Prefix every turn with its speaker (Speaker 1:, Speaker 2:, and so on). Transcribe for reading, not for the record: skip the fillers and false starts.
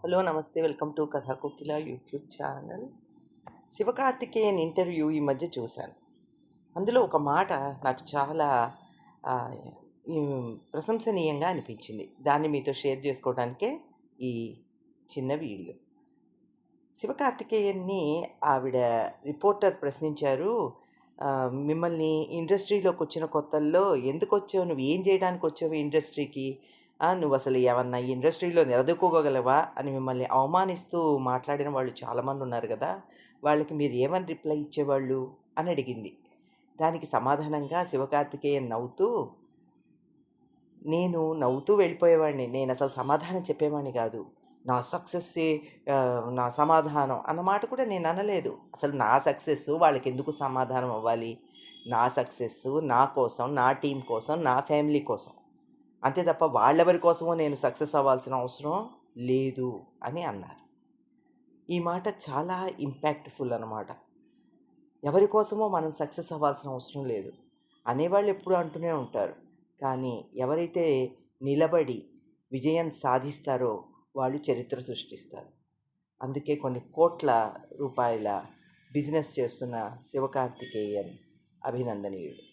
Speaker 1: Hello నమస్తే, welcome to కథా కోకిల YouTube channel. Sivakarthikeyan interview ఈ మధ్య చూశాను. అందులో ఒక మాట నాకు చాలా ఆ, ఈ ప్రశంసనీయంగా అనిపించింది. దాన్ని మీతో షేర్ చేసుకోవడానికే ఈ చిన్న వీడియో. శివకార్తికేయన్ని ఆవిడ రిపోర్టర్ ప్రశ్నించారు. మిమ్మల్ని ఇండస్ట్రీలోకి వచ్చిన కొత్తల్లో ఎందుకు వచ్చావు, నువ్వు ఏం చేయడానికి వచ్చావు ఇండస్ట్రీకి, నువ్వు అసలు ఏమన్నా ఈ ఇండస్ట్రీలో నిలదొక్కుకోగలవా అని మిమ్మల్ని అవమానిస్తూ మాట్లాడిన వాళ్ళు చాలామంది ఉన్నారు కదా, వాళ్ళకి మీరు ఏమని రిప్లై ఇచ్చేవాళ్ళు అని అడిగింది. దానికి సమాధానంగా శివకార్తికేయన్ నవ్వుతూ వెళ్ళిపోయేవాడిని. నేను అసలు సమాధానం చెప్పేవాడిని కాదు. నా సక్సెస్సే నా సమాధానం అన్నమాట కూడా నేను అనలేదు. అసలు నా సక్సెస్ వాళ్ళకెందుకు సమాధానం అవ్వాలి? నా సక్సెస్సు నా కోసం, నా టీం కోసం, నా ఫ్యామిలీ కోసం. అంతే తప్ప వాళ్ళెవరి కోసమో నేను సక్సెస్ అవ్వాల్సిన అవసరం లేదు అని అన్నారు. ఈ మాట చాలా ఇంపాక్ట్‌ఫుల్ అనమాట. ఎవరి కోసమో మనం సక్సెస్ అవ్వాల్సిన అవసరం లేదు అనేవాళ్ళు ఎప్పుడూ అంటూనే ఉంటారు. కానీ ఎవరైతే నిలబడి విజయం సాధిస్తారో వాళ్ళు చరిత్ర సృష్టిస్తారు. అందుకే కొన్ని కోట్ల రూపాయల బిజినెస్ చేస్తున్న శివకార్తికేయన్ అభినందనీయుడు.